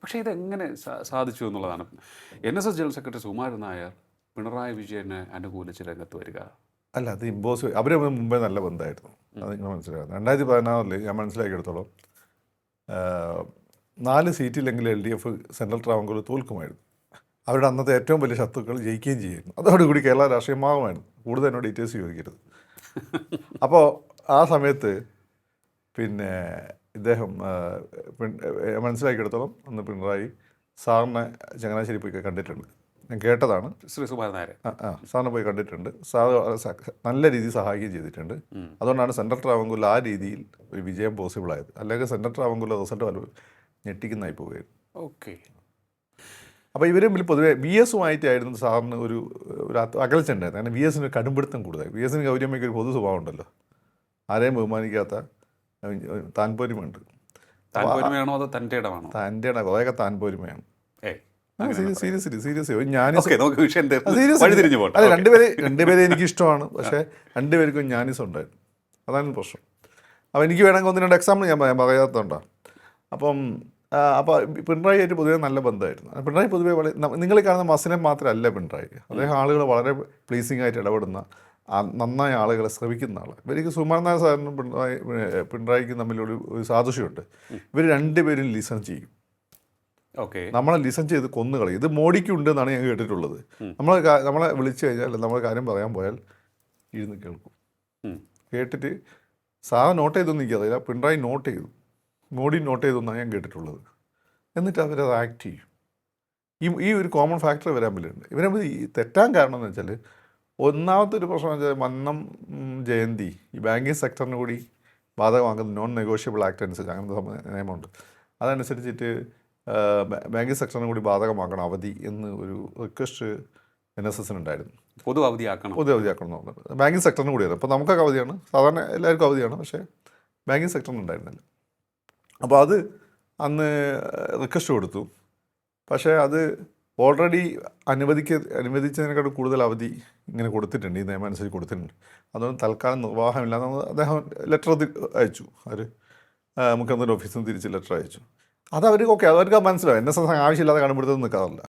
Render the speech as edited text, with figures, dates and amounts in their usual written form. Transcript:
പക്ഷേ ഇതെങ്ങനെ സാധിച്ചു എന്നുള്ളതാണ്. NSS general secretary Sukumaran Nair Pinarayi വിജയനെ അനുകൂലിച്ച് രംഗത്ത് വരിക. അല്ല, അത് ഇമ്പോസിബിൾ. അവർ മുമ്പേ നല്ല ബന്ധമായിരുന്നു. അത് നിങ്ങൾ മനസ്സിലാക്കണം. 2016 ഞാൻ മനസ്സിലാക്കിയെടുത്തോളം 4 സീറ്റില്ലെങ്കിൽ LDF സെൻട്രൽ ട്രാവൻകൂർ തോൽക്കുമായിരുന്നു. അവരുടെ അന്നത്തെ ഏറ്റവും വലിയ ശത്രുക്കൾ ജയിക്കുകയും ചെയ്യുമായിരുന്നു. അതോടുകൂടി കേരള രാഷ്ട്രീയമാകുമായിരുന്നു. കൂടുതൽ എന്നോട് ഡീറ്റെയിൽസ് ചോദിക്കരുത്. അപ്പോൾ ആ സമയത്ത് പിന്നെ ഇദ്ദേഹം മനസ്സിലാക്കിയെടുത്തോളം അന്ന് പിണറായി സാറിനെ ചങ്ങനാശ്ശേരി പോയി കണ്ടിട്ടുണ്ട്. ഞാൻ കേട്ടതാണ്. ശ്രീ സുകുമാരൻ നായർ സാറിനെ പോയി കണ്ടിട്ടുണ്ട്. സാർ നല്ല രീതിയിൽ സഹായിക്കുകയും ചെയ്തിട്ടുണ്ട്. അതുകൊണ്ടാണ് സെൻട്രൽ ട്രാവൻകൂറിൽ ആ രീതിയിൽ ഒരു വിജയം പോസിബിളായത്. അല്ലെങ്കിൽ സെൻട്രൽ ട്രാവൻകൂറിലെ റിസൾട്ട് വളരെ ഞെട്ടിക്കുന്നതായി പോവുകയായിരുന്നു. ഓക്കെ. അപ്പോൾ ഇവർ പൊതുവെ VS ആയിട്ടായിരുന്നു സാറിന് ഒരു അകൽച്ച ഉണ്ടായിരുന്നു. കാരണം VSന് കടുംപിടുത്തം കൂടുതലായി. VSന് ഗൗരിയമ്മയ്ക്ക് ഒരു പൊതു സ്വഭാവം ഉണ്ടല്ലോ, ആരെയും ബഹുമാനിക്കാത്ത താൻപോരിമയുണ്ട്. താൻപോരിമയാണോ അതോ തൻ്റെ ഇടമാണോ? തൻ്റെ ഇടം കുറേയൊക്കെ താൻപോരിമയാണ്. സീരിയസ്ലി പോട്ടെ. അല്ല, രണ്ടുപേരെ എനിക്ക് ഇഷ്ടമാണ്. പക്ഷേ രണ്ടുപേർക്കും ഞാനിസം ഉണ്ടായിരുന്നു. അതാണ് പ്രശ്നം. അപ്പോൾ എനിക്ക് വേണമെങ്കിൽ 1-2 എക്സാമ്പിൾ ഞാൻ പറയാത്തതുകൊണ്ടാണ്. അപ്പോൾ പിണറായി ആയിട്ട് പൊതുവേ നല്ല ബന്ധമായിരുന്നു. പിണറായി പൊതുവേ നിങ്ങൾ കാണുന്ന മസിനെ മാത്രമല്ല പിണറായി. അദ്ദേഹം ആളുകൾ വളരെ പ്ലീസിങ് ആയിട്ട് ഇടപെടുന്ന, നന്നായ ആളുകളെ ശ്രമിക്കുന്ന ആൾ. ഇവർക്ക് സുകുമാരൻ നായർ സാറിനും പിണറായിക്കും തമ്മിലൊരു സാദൃശ്യമുണ്ട്. ഇവർ രണ്ടുപേരും ലിസൺ ചെയ്യും. ഓക്കെ. നമ്മളെ ലിസൺ ചെയ്ത് കൊന്നുകളയും. ഇത് മോഡിക്ക് ഉണ്ട് എന്നാണ് ഞാൻ കേട്ടിട്ടുള്ളത്. നമ്മളെ വിളിച്ചു കഴിഞ്ഞാൽ നമ്മളെ കാര്യം പറയാൻ പോയാൽ ഇരുന്ന് കേൾക്കും. കേട്ടിട്ട് സാറ് നോട്ട് ചെയ്തൊന്നും എനിക്കറിയില്ല, പിണറായി നോട്ട് ചെയ്തു, മോഡി നോട്ട് ചെയ്തെന്നാണ് ഞാൻ കേട്ടിട്ടുള്ളത്. എന്നിട്ട് അവരത് ആക്ട് ചെയ്യും. ഈ ഒരു കോമൺ ഫാക്ടർ വരാൻ പറ്റുന്നുണ്ട്. ഇവരെ തെറ്റാൻ കാരണം എന്ന് വെച്ചാൽ, ഒന്നാമത്തെ ഒരു പ്രശ്നം എന്ന് വെച്ചാൽ മന്നം ജയന്തി ഈ ബാങ്കിങ് സെക്ടറിന് കൂടി ബാധകമാക്കുന്ന നോൺ നെഗോഷ്യബിൾ ആക്ട് അനുസരിച്ച് അങ്ങനത്തെ നിയമമുണ്ട്. അതനുസരിച്ചിട്ട് ബാങ്കിങ് സെക്ടറിന് കൂടി ബാധകമാക്കണം അവധി എന്ന് ഒരു റിക്വസ്റ്റ് NSSനുണ്ടായിരുന്നു. പൊതു അവധിയാക്കണം എന്ന് പറഞ്ഞത് ബാങ്കിങ് സെക്ടറിന് കൂടിയാണ്. അപ്പോൾ നമുക്കൊക്കെ അവധിയാണ്, സാധാരണ എല്ലാവർക്കും അവധിയാണ്, പക്ഷേ ബാങ്കിങ് സെക്ടറിനുണ്ടായിരുന്നില്ല. അപ്പോൾ അത് അന്ന് റിക്വസ്റ്റ് കൊടുത്തു. പക്ഷേ അത് ഓൾറെഡി അനുവദിച്ചതിനേക്കാളും കൂടുതൽ അവധി ഇങ്ങനെ കൊടുത്തിട്ടുണ്ട്, ഈ നിയമം അനുസരിച്ച് കൊടുത്തിട്ടുണ്ട്. അതുകൊണ്ട് തൽക്കാലം നിർവാഹമില്ലാന്ന് അദ്ദേഹം ലെറ്റർ അയച്ചു. അവർ മുഖ്യമന്ത്രിയുടെ ഓഫീസിൽ നിന്ന് തിരിച്ച് ലെറ്റർ അയച്ചു. അത് അവർക്ക് ഓക്കെ, അവർക്ക് മനസ്സിലാവും. NSS ആവശ്യമില്ലാതെ കണ്ടുപിടുത്തം നിൽക്കാറില്ല.